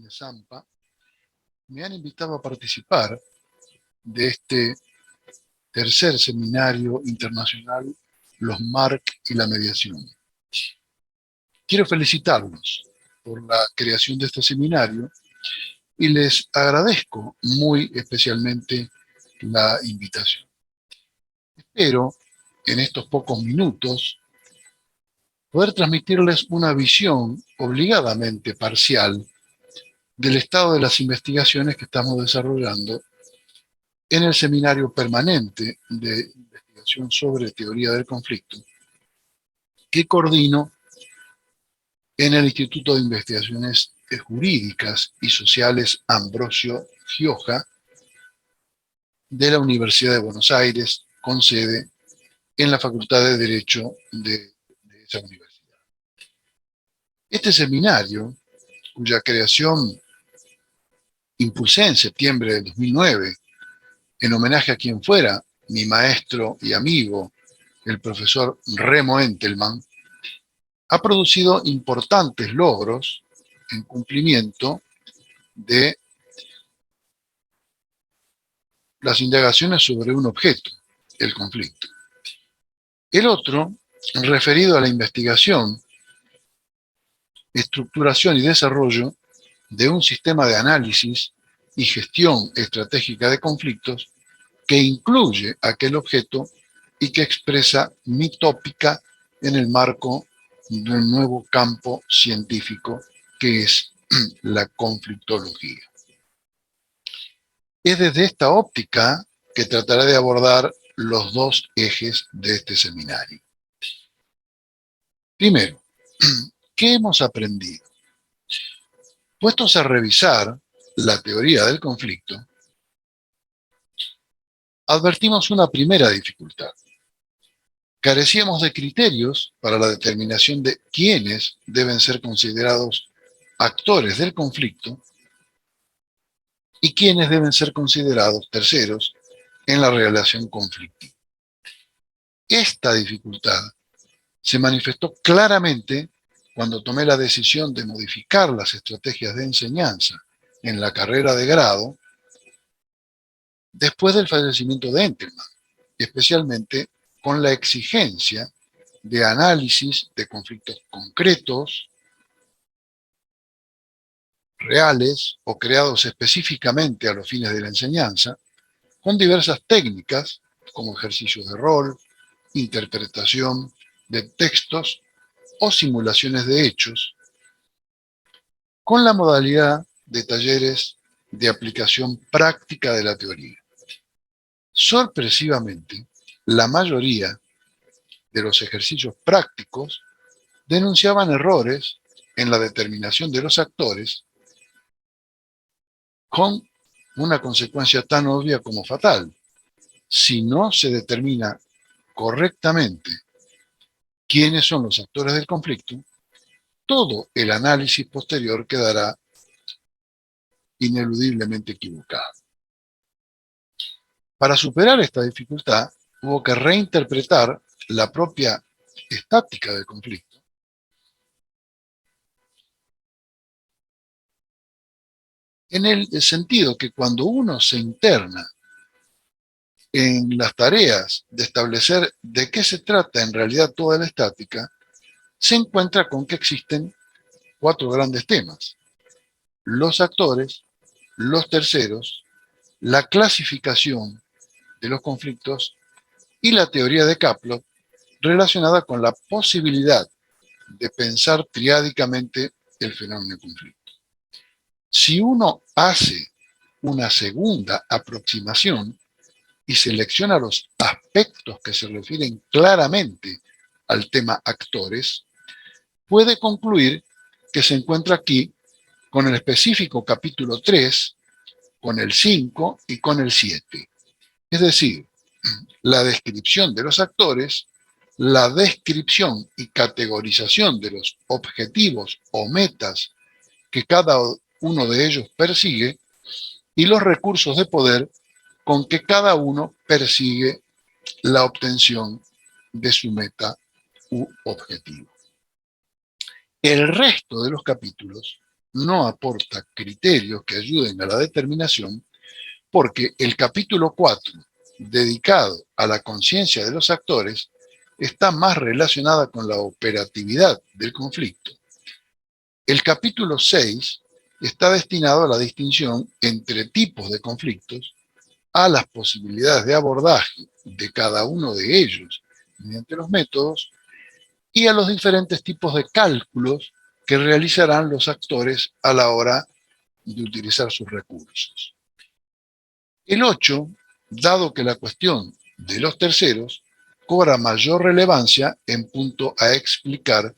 de Zampa, me han invitado a participar de este tercer seminario internacional, Los MARC y la mediación. Quiero felicitarlos por la creación de este seminario y les agradezco muy especialmente la invitación. Espero, en estos pocos minutos, poder transmitirles una visión obligadamente parcial del estado de las investigaciones que estamos desarrollando en el seminario permanente de investigación sobre teoría del conflicto que coordino en el Instituto de Investigaciones Jurídicas y Sociales Ambrosio Gioja de la Universidad de Buenos Aires, con sede en la Facultad de Derecho de esa universidad. Este seminario, cuya creación impulsé en septiembre de 2009, en homenaje a quien fuera mi maestro y amigo, el profesor Remo Entelman, ha producido importantes logros en cumplimiento de las indagaciones sobre un objeto, el conflicto. El otro, referido a la investigación, estructuración y desarrollo de un sistema de análisis y gestión estratégica de conflictos que incluye aquel objeto y que expresa mi tópica en el marco de un nuevo campo científico que es la conflictología. Es desde esta óptica que trataré de abordar los dos ejes de este seminario. Primero, ¿qué hemos aprendido? Puestos a revisar la teoría del conflicto, advertimos una primera dificultad. Carecíamos de criterios para la determinación de quiénes deben ser considerados actores del conflicto y quiénes deben ser considerados terceros en la relación conflictiva. Esta dificultad se manifestó claramente cuando tomé la decisión de modificar las estrategias de enseñanza en la carrera de grado después del fallecimiento de Entelman, especialmente con la exigencia de análisis de conflictos concretos, reales o creados específicamente a los fines de la enseñanza, con diversas técnicas como ejercicios de rol, interpretación de textos o simulaciones de hechos, con la modalidad de talleres de aplicación práctica de la teoría. Sorpresivamente, la mayoría de los ejercicios prácticos denunciaban errores en la determinación de los actores, con una consecuencia tan obvia como fatal. Si no se determina correctamente quiénes son los actores del conflicto, todo el análisis posterior quedará ineludiblemente equivocado. Para superar esta dificultad, hubo que reinterpretar la propia estática del conflicto en el sentido que cuando uno se interna en las tareas de establecer de qué se trata en realidad toda la estática, se encuentra con que existen cuatro grandes temas: los actores, los terceros, la clasificación de los conflictos y la teoría de Kaplan relacionada con la posibilidad de pensar triádicamente el fenómeno de conflicto. Si uno hace una segunda aproximación y selecciona los aspectos que se refieren claramente al tema actores, puede concluir que se encuentra aquí con el específico capítulo 3, con el 5 y con el 7. Es decir, la descripción de los actores, la descripción y categorización de los objetivos o metas que cada uno de ellos persigue y los recursos de poder con que cada uno persigue la obtención de su meta u objetivo. El resto de los capítulos no aporta criterios que ayuden a la determinación porque el capítulo 4, dedicado a la conciencia de los actores, está más relacionada con la operatividad del conflicto. El capítulo 6 está destinado a la distinción entre tipos de conflictos, a las posibilidades de abordaje de cada uno de ellos mediante los métodos y a los diferentes tipos de cálculos que realizarán los actores a la hora de utilizar sus recursos. El 8, dado que la cuestión de los terceros cobra mayor relevancia en punto a explicar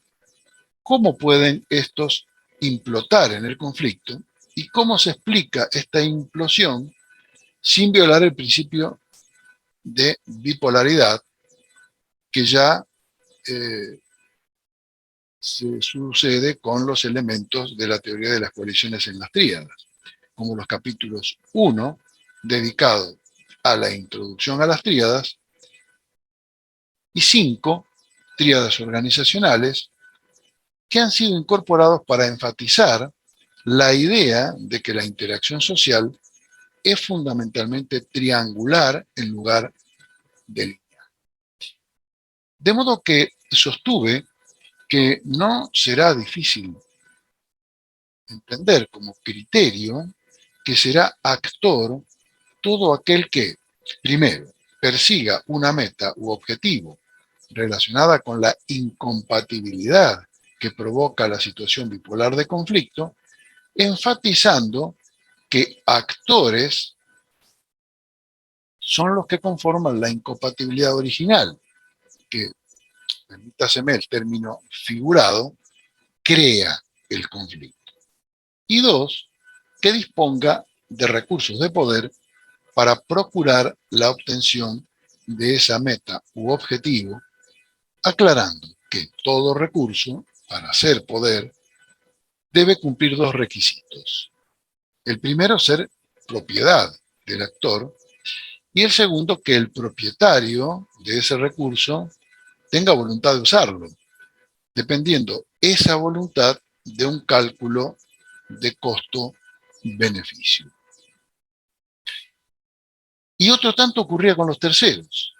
cómo pueden estos implotar en el conflicto y cómo se explica esta implosión sin violar el principio de bipolaridad que ya se sucede con los elementos de la teoría de las colisiones en las tríadas, como los capítulos 1, dedicado a la introducción a las tríadas, y 5, tríadas organizacionales, que han sido incorporados para enfatizar la idea de que la interacción social es fundamentalmente triangular en lugar de lineal. De modo que sostuve que no será difícil entender como criterio que será actor todo aquel que, primero, persiga una meta u objetivo relacionada con la incompatibilidad que provoca la situación bipolar de conflicto, enfatizando que actores son los que conforman la incompatibilidad original, que, permítaseme el término figurado, crea el conflicto. Y dos, que disponga de recursos de poder para procurar la obtención de esa meta u objetivo, aclarando que todo recurso, para ser poder, debe cumplir dos requisitos. El primero, ser propiedad del actor, y el segundo, que el propietario de ese recurso tenga voluntad de usarlo, dependiendo esa voluntad de un cálculo de costo-beneficio. Y otro tanto ocurría con los terceros.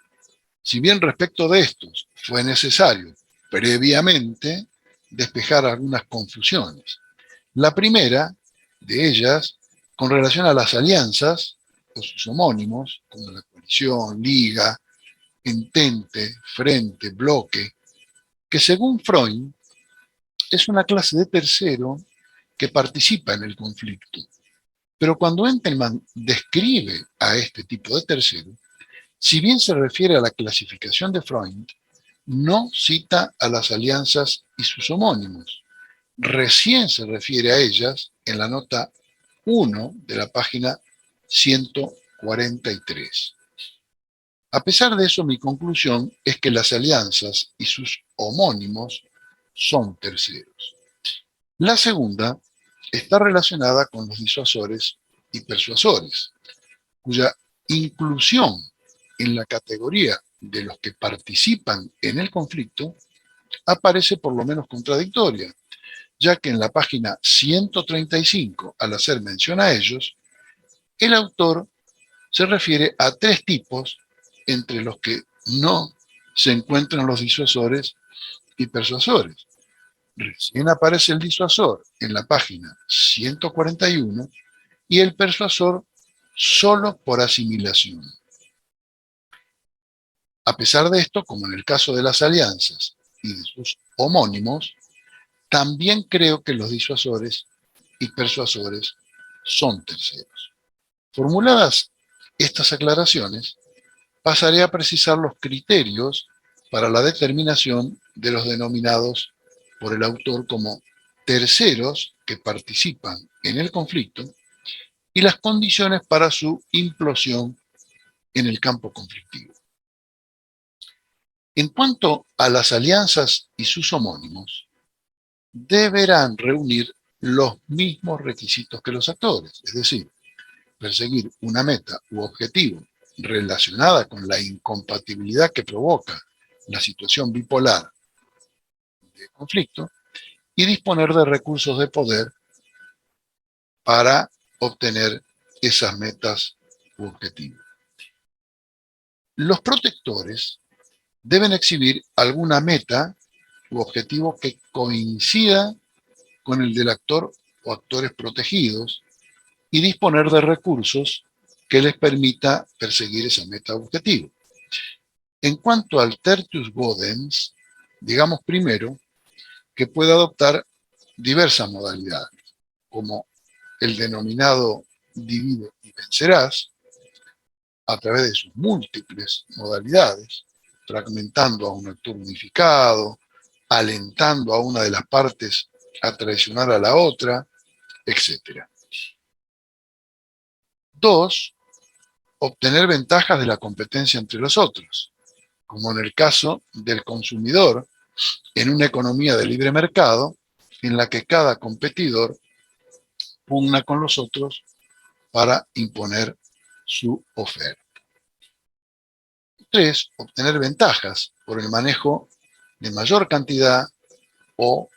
Si bien respecto de estos fue necesario previamente despejar algunas confusiones. La primera de ellas, con relación a las alianzas o sus homónimos, como la coalición, liga, entente, frente, bloque, que según Freud es una clase de tercero que participa en el conflicto. Pero cuando Entelman describe a este tipo de tercero, si bien se refiere a la clasificación de Freud, no cita a las alianzas y sus homónimos. Recién se refiere a ellas en la nota 1 de la página 143. A pesar de eso, mi conclusión es que las alianzas y sus homónimos son terceros. La segunda está relacionada con los disuasores y persuasores, cuya inclusión en la categoría de los que participan en el conflicto aparece por lo menos contradictoria, ya que en la página 135, al hacer mención a ellos, el autor se refiere a tres tipos entre los que no se encuentran los disuasores y persuasores. Recién aparece el disuasor en la página 141 y el persuasor solo por asimilación. A pesar de esto, como en el caso de las alianzas y de sus homónimos, también creo que los disuasores y persuasores son terceros. Formuladas estas aclaraciones, pasaré a precisar los criterios para la determinación de los denominados por el autor como terceros que participan en el conflicto y las condiciones para su implosión en el campo conflictivo. En cuanto a las alianzas y sus homónimos, deberán reunir los mismos requisitos que los actores, es decir, perseguir una meta u objetivo relacionada con la incompatibilidad que provoca la situación bipolar de conflicto y disponer de recursos de poder para obtener esas metas u objetivos. Los protectores deben exhibir alguna meta u objetivo que coincida con el del actor o actores protegidos y disponer de recursos que les permita perseguir esa meta u objetivo. En cuanto al tertius godens, digamos primero que puede adoptar diversas modalidades, como el denominado divide y vencerás, a través de sus múltiples modalidades, fragmentando a un actor unificado, alentando a una de las partes a traicionar a la otra, etc. 2. Obtener ventajas de la competencia entre los otros, como en el caso del consumidor en una economía de libre mercado en la que cada competidor pugna con los otros para imponer su oferta. 3. Obtener ventajas por el manejo de mayor cantidad o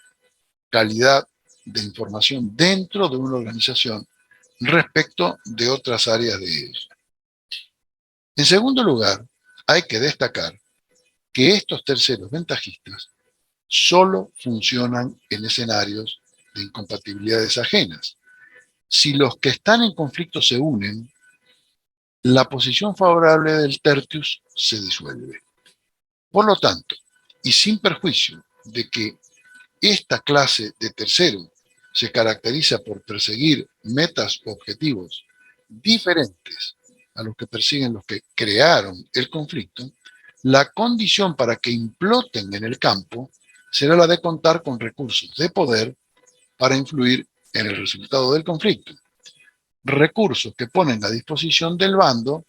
calidad de información dentro de una organización respecto de otras áreas de ella. En segundo lugar, hay que destacar que estos terceros ventajistas solo funcionan en escenarios de incompatibilidades ajenas. Si los que están en conflicto se unen, la posición favorable del tertius se disuelve. Por lo tanto, y sin perjuicio de que esta clase de tercero se caracteriza por perseguir metas o objetivos diferentes a los que persiguen los que crearon el conflicto, la condición para que imploten en el campo será la de contar con recursos de poder para influir en el resultado del conflicto. Recursos que ponen a disposición del bando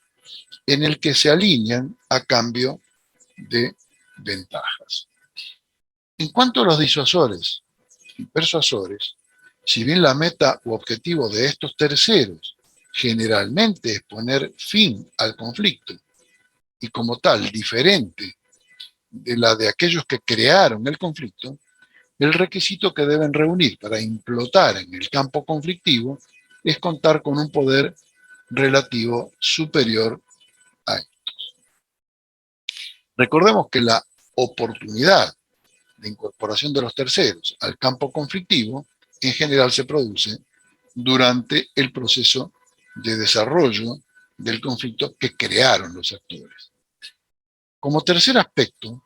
en el que se alinean a cambio de ventajas. En cuanto a los disuasores y persuasores, si bien la meta u objetivo de estos terceros generalmente es poner fin al conflicto y como tal diferente de la de aquellos que crearon el conflicto, el requisito que deben reunir para implotar en el campo conflictivo es contar con un poder relativo superior a estos. Recordemos que la oportunidad de incorporación de los terceros al campo conflictivo en general se produce durante el proceso de desarrollo del conflicto que crearon los actores. Como tercer aspecto,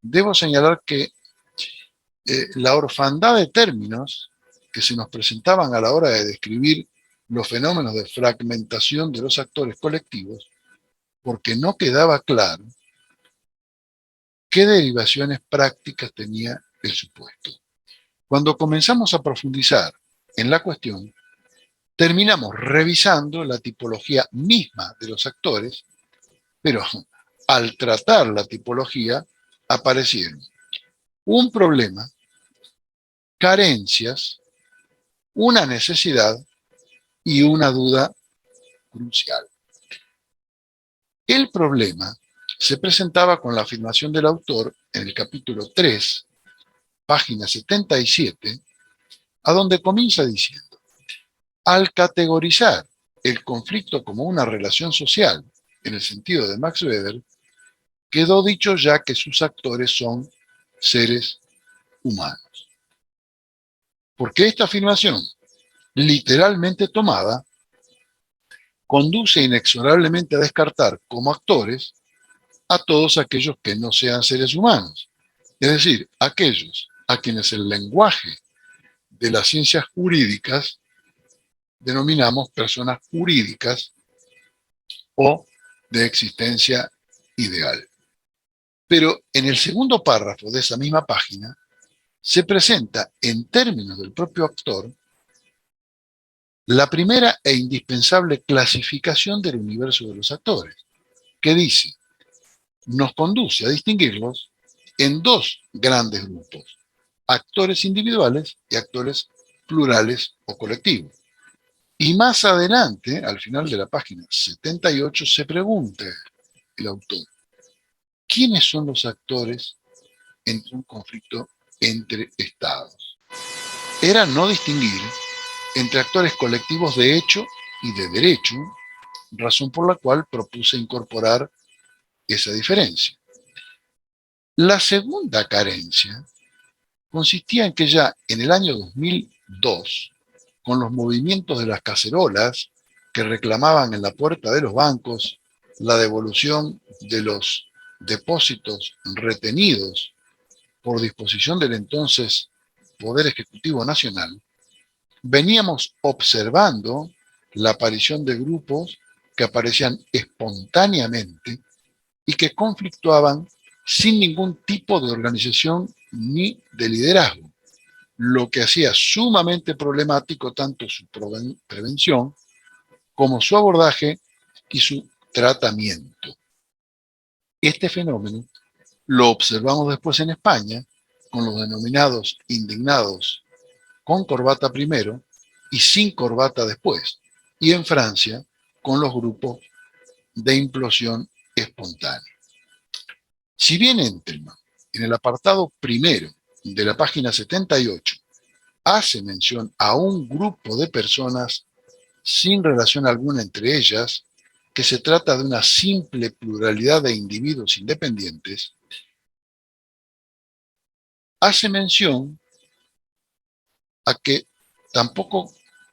debo señalar que la orfandad de términos que se nos presentaban a la hora de describir los fenómenos de fragmentación de los actores colectivos, porque no quedaba claro qué derivaciones prácticas tenía el supuesto. Cuando comenzamos a profundizar en la cuestión, terminamos revisando la tipología misma de los actores, pero al tratar la tipología aparecieron un problema, carencias, una necesidad y una duda crucial. El problema se presentaba con la afirmación del autor en el capítulo 3, página 77, a donde comienza diciendo: al categorizar el conflicto como una relación social, en el sentido de Max Weber, quedó dicho ya que sus actores son seres humanos. Porque esta afirmación, literalmente tomada, conduce inexorablemente a descartar como actores a todos aquellos que no sean seres humanos, es decir, aquellos a quienes el lenguaje de las ciencias jurídicas denominamos personas jurídicas o de existencia ideal. Pero en el segundo párrafo de esa misma página se presenta en términos del propio actor la primera e indispensable clasificación del universo de los actores, que dice, nos conduce a distinguirlos en dos grandes grupos, actores individuales y actores plurales o colectivos. Y más adelante, al final de la página 78, se pregunta el autor, ¿quiénes son los actores entre un conflicto entre estados? Era no distinguir entre actores colectivos de hecho y de derecho, razón por la cual propuse incorporar esa diferencia. La segunda carencia consistía en que ya en el año 2002, con los movimientos de las cacerolas que reclamaban en la puerta de los bancos la devolución de los depósitos retenidos por disposición del entonces Poder Ejecutivo Nacional, veníamos observando la aparición de grupos que aparecían espontáneamente y que conflictuaban sin ningún tipo de organización ni de liderazgo, lo que hacía sumamente problemático tanto su prevención como su abordaje y su tratamiento. Este fenómeno lo observamos después en España con los denominados indignados con corbata primero y sin corbata después, y en Francia con los grupos de implosión espontánea. Si bien Entelman, en el apartado primero de la página 78, hace mención a un grupo de personas sin relación alguna entre ellas, que se trata de una simple pluralidad de individuos independientes, hace mención a que tampoco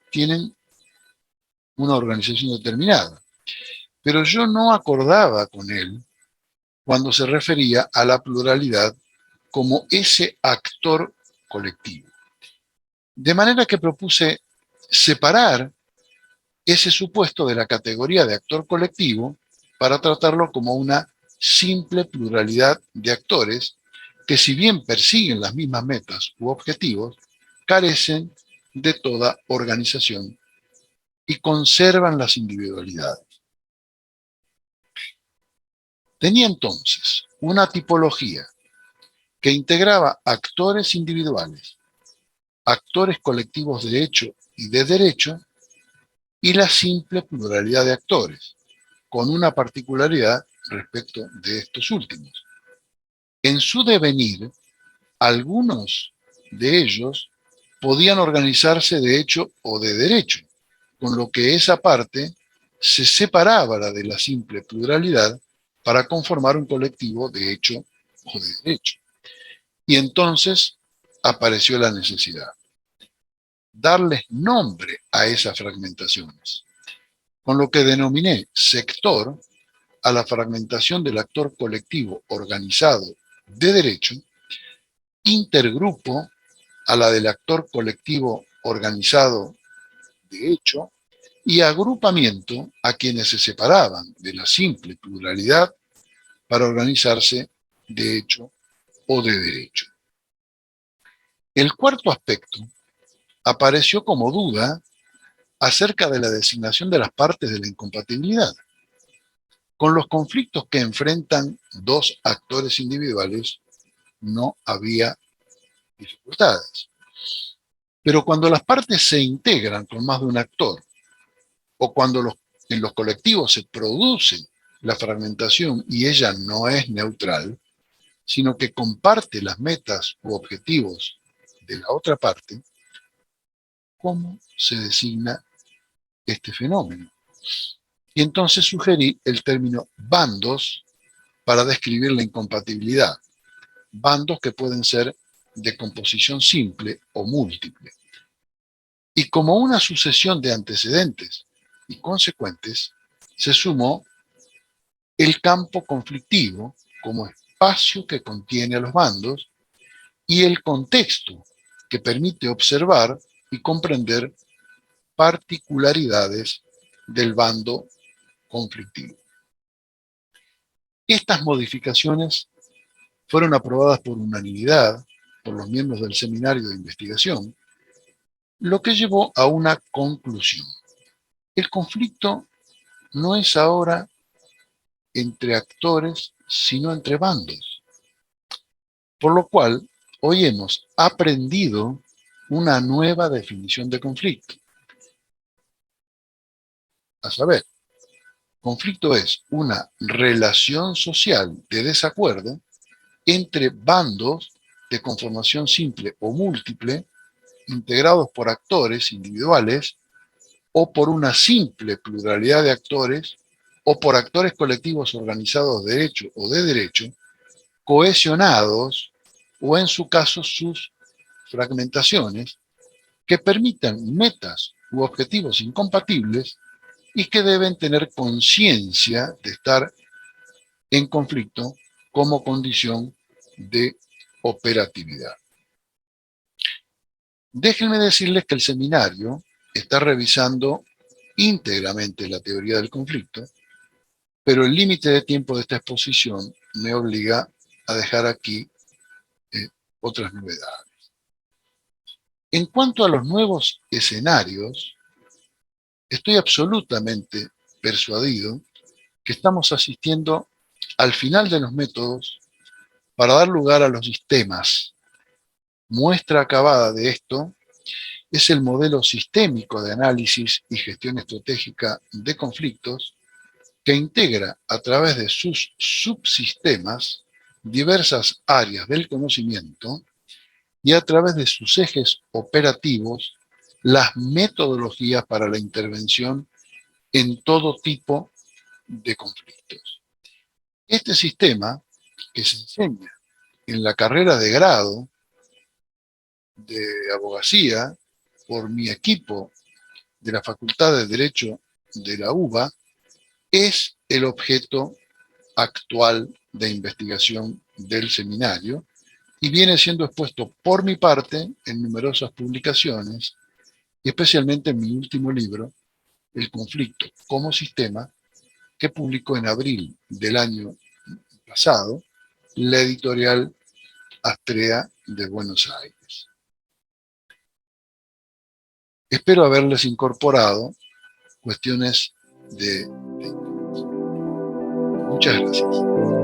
tienen una organización determinada. Pero yo no acordaba con él cuando se refería a la pluralidad como ese actor colectivo. De manera que propuse separar ese supuesto de la categoría de actor colectivo para tratarlo como una simple pluralidad de actores que, si bien persiguen las mismas metas u objetivos, carecen de toda organización y conservan las individualidades. Tenía entonces una tipología que integraba actores individuales, actores colectivos de hecho y de derecho, y la simple pluralidad de actores, con una particularidad respecto de estos últimos. En su devenir, algunos de ellos podían organizarse de hecho o de derecho, con lo que esa parte se separaba de la simple pluralidad para conformar un colectivo de hecho o de derecho. Y entonces apareció la necesidad darles nombre a esas fragmentaciones, con lo que denominé sector a la fragmentación del actor colectivo organizado de derecho, intergrupo a la del actor colectivo organizado de hecho, y agrupamiento a quienes se separaban de la simple pluralidad para organizarse de hecho o de derecho. El cuarto aspecto apareció como duda acerca de la designación de las partes de la incompatibilidad. Con los conflictos que enfrentan dos actores individuales no había dificultades. Pero cuando las partes se integran con más de un actor, o cuando en los colectivos se produce la fragmentación y ella no es neutral, sino que comparte las metas u objetivos de la otra parte, ¿cómo se designa este fenómeno? Y entonces sugerí el término bandos para describir la incompatibilidad. Bandos que pueden ser de composición simple o múltiple. Y como una sucesión de antecedentes y consecuentes, se sumó el campo conflictivo como espacio que contiene a los bandos y el contexto que permite observar y comprender particularidades del bando conflictivo. Estas modificaciones fueron aprobadas por unanimidad por los miembros del seminario de investigación, lo que llevó a una conclusión. El conflicto no es ahora entre actores, sino entre bandos. Por lo cual, hoy hemos aprendido una nueva definición de conflicto. A saber, conflicto es una relación social de desacuerdo entre bandos de conformación simple o múltiple integrados por actores individuales o por una simple pluralidad de actores o por actores colectivos organizados de hecho o de derecho, cohesionados o en su caso sus fragmentaciones, que permitan metas u objetivos incompatibles y que deben tener conciencia de estar en conflicto como condición de operatividad. Déjenme decirles que el seminario está revisando íntegramente la teoría del conflicto, pero el límite de tiempo de esta exposición me obliga a dejar aquí otras novedades. En cuanto a los nuevos escenarios, estoy absolutamente persuadido que estamos asistiendo al final de los métodos para dar lugar a los sistemas. Muestra acabada de esto es el modelo sistémico de análisis y gestión estratégica de conflictos que integra a través de sus subsistemas diversas áreas del conocimiento y a través de sus ejes operativos las metodologías para la intervención en todo tipo de conflictos. Este sistema, que se enseña en la carrera de grado de abogacía por mi equipo de la Facultad de Derecho de la UBA, es el objeto actual de investigación del seminario y viene siendo expuesto por mi parte en numerosas publicaciones, y especialmente en mi último libro, El conflicto como sistema, que publicó en abril del año pasado la editorial Astrea de Buenos Aires. Espero haberles incorporado cuestiones de interés. Muchas gracias.